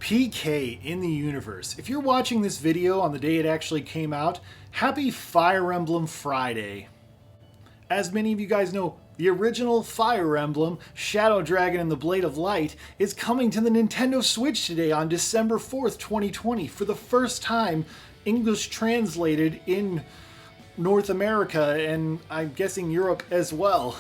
PK in the universe. If you're watching this video on the day it actually came out, happy Fire Emblem Friday. As many of you guys know, the original Fire Emblem, Shadow Dragon and the Blade of Light, is coming to the Nintendo Switch today on December 4th, 2020, for the first time English translated in North America and I'm guessing Europe as well.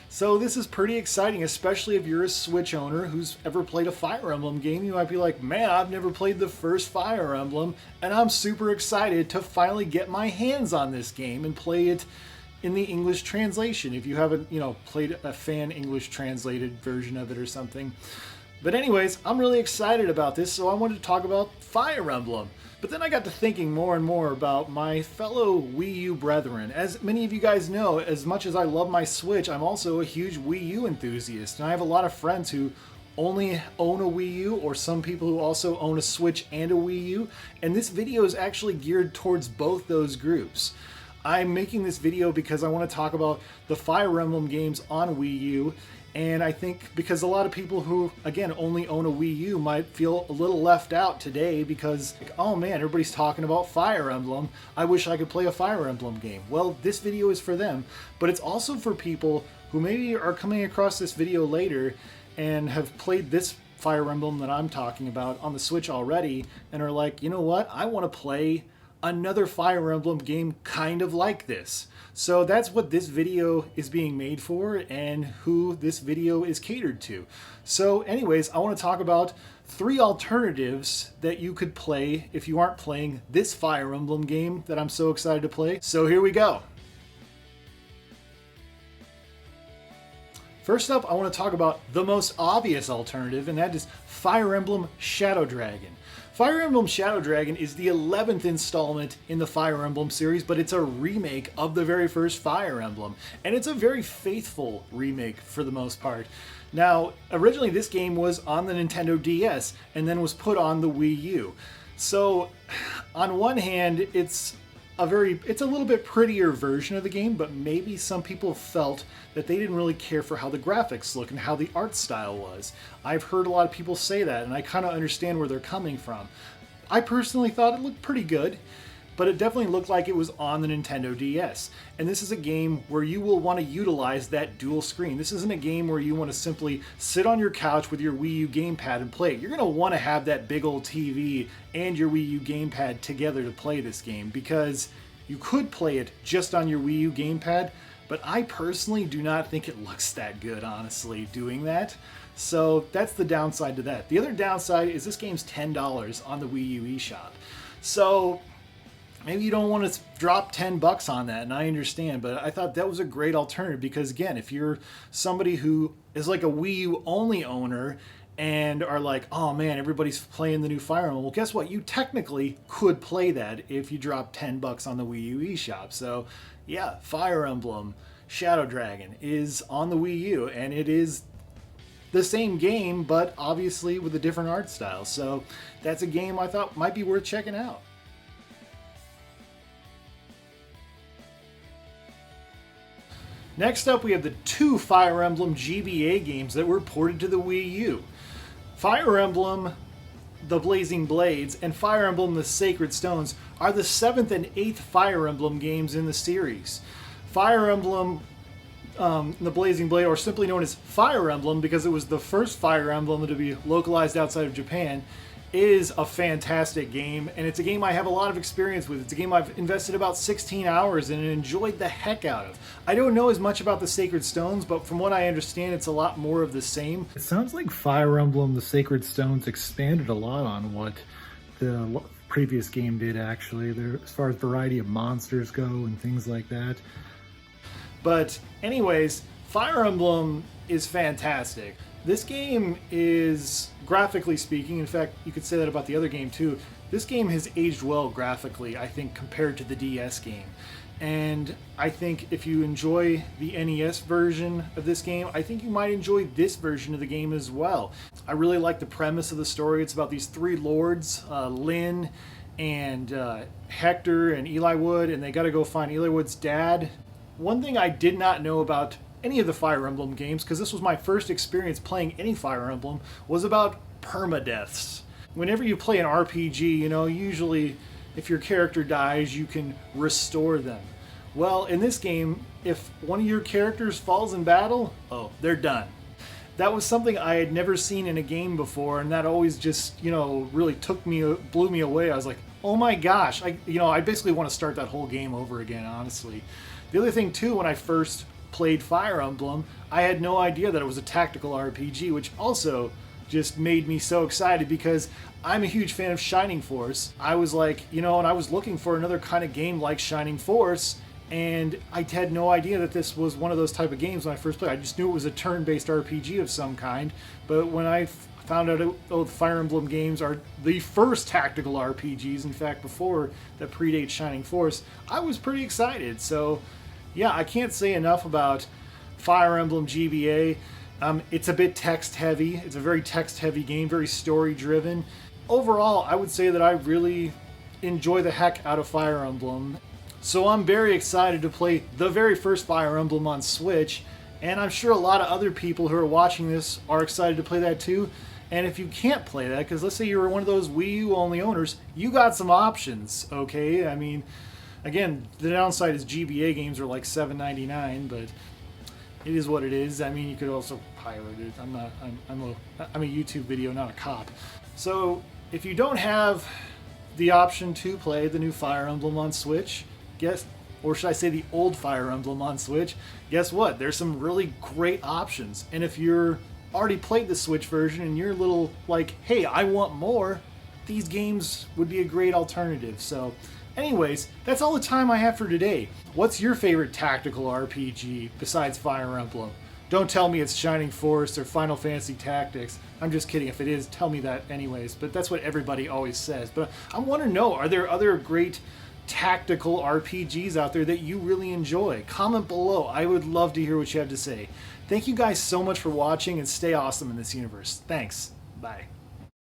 So this is pretty exciting, especially if you're a Switch owner who's ever played a Fire Emblem game. You might be like, man, I've never played the first Fire Emblem, and I'm super excited to finally get my hands on this game and play it in the English translation, if you haven't, played a fan English translated version of it or something. But anyways, I'm really excited about this, so I wanted to talk about Fire Emblem. But then I got to thinking more and more about my fellow Wii U brethren. As many of you guys know, as much as I love my Switch, I'm also a huge Wii U enthusiast. And I have a lot of friends who only own a Wii U, or some people who also own a Switch and a Wii U. And this video is actually geared towards both those groups. I'm making this video because I want to talk about the Fire Emblem games on Wii U. And I think because a lot of people who, again, only own a Wii U might feel a little left out today because, oh man, everybody's talking about Fire Emblem. I wish I could play a Fire Emblem game. Well, this video is for them, but it's also for people who maybe are coming across this video later and have played this Fire Emblem that I'm talking about on the Switch already and are like, you know what, I want to play another Fire Emblem game kind of like this. So that's what this video is being made for and who this video is catered to. So anyways, I want to talk about 3 alternatives that you could play if you aren't playing this Fire Emblem game that I'm so excited to play. So here we go. First up, I want to talk about the most obvious alternative, and that is Fire Emblem Shadow Dragon. Fire Emblem Shadow Dragon is the 11th installment in the Fire Emblem series, but it's a remake of the very first Fire Emblem, and it's a very faithful remake for the most part. Now, originally this game was on the Nintendo DS, and then was put on the Wii U. So, on one hand, it's a little bit prettier version of the game, but maybe some people felt that they didn't really care for how the graphics look and how the art style was. I've heard a lot of people say that, and I kind of understand where they're coming from. I personally thought it looked pretty good, but it definitely looked like it was on the Nintendo DS. And this is a game where you will want to utilize that dual screen. This isn't a game where you want to simply sit on your couch with your Wii U gamepad and play it. You're going to want to have that big old TV and your Wii U gamepad together to play this game, because you could play it just on your Wii U gamepad, but I personally do not think it looks that good, honestly, doing that. So that's the downside to that. The other downside is this game's $10 on the Wii U eShop. So maybe you don't want to drop $10 on that, and I understand, but I thought that was a great alternative because, again, if you're somebody who is like a Wii U only owner and are like, oh man, everybody's playing the new Fire Emblem, well, guess what? You technically could play that if you drop $10 on the Wii U eShop. So yeah, Fire Emblem Shadow Dragon is on the Wii U, and it is the same game, but obviously with a different art style. So that's a game I thought might be worth checking out. Next up, we have the 2 Fire Emblem GBA games that were ported to the Wii U. Fire Emblem The Blazing Blades and Fire Emblem The Sacred Stones are the 7th and 8th Fire Emblem games in the series. Fire Emblem The Blazing Blade, or simply known as Fire Emblem because it was the first Fire Emblem to be localized outside of Japan, is a fantastic game, and it's a game I have a lot of experience with. It's a game I've invested about 16 hours in and enjoyed the heck out of. I don't know as much about the Sacred Stones, but from what I understand, it's a lot more of the same. It sounds like Fire Emblem The Sacred Stones expanded a lot on what the previous game did, actually, as far as variety of monsters go and things like that. But anyways, Fire Emblem is fantastic. This game is, graphically speaking, in fact, you could say that about the other game too, this game has aged well graphically, I think, compared to the DS game. And I think if you enjoy the NES version of this game, I think you might enjoy this version of the game as well. I really like the premise of the story. It's about these 3 lords, Lyn and Hector and Eli Wood, and they got to go find Eli Wood's dad. One thing I did not know about any of the Fire Emblem games, because this was my first experience playing any Fire Emblem, was about permadeaths. whenever you play an RPG, you know, usually if your character dies, you can restore them. Well, in this game, if one of your characters falls in battle, oh, they're done. That was something I had never seen in a game before, and that always just, you know, really blew me away. I was like, oh my gosh, I basically want to start that whole game over again, honestly. The other thing too, when I first played Fire Emblem, I had no idea that it was a tactical RPG, which also just made me so excited because I'm a huge fan of Shining Force. I was like, you know, and I was looking for another kind of game like Shining Force, and I had no idea that this was one of those type of games when I first played. I just knew it was a turn-based RPG of some kind, but when I found out the Fire Emblem games are the first tactical RPGs, in fact, before that predate Shining Force, I was pretty excited. So, yeah, I can't say enough about Fire Emblem GBA. It's a bit text-heavy. It's a very text-heavy game, very story-driven. Overall, I would say that I really enjoy the heck out of Fire Emblem. So I'm very excited to play the very first Fire Emblem on Switch, and I'm sure a lot of other people who are watching this are excited to play that too. And if you can't play that, because let's say you're one of those Wii U only owners, you got some options, okay? I mean, again, the downside is GBA games are like $7.99, but it is what it is. I mean, you could also pirate it. I'm a YouTube video, not a cop. So if you don't have the option to play the new Fire Emblem on Switch, or should I say the old Fire Emblem on Switch, guess what? There's some really great options. And if you're already played the Switch version and you're a little like, hey, I want more, these games would be a great alternative. So anyways, that's all the time I have for today. What's your favorite tactical RPG besides Fire Emblem? Don't tell me it's Shining Force or Final Fantasy Tactics. I'm just kidding. If it is, tell me that anyways. But that's what everybody always says. But I want to know, are there other great tactical RPGs out there that you really enjoy? Comment below. I would love to hear what you have to say. Thank you guys so much for watching, and stay awesome in this universe. Thanks. Bye.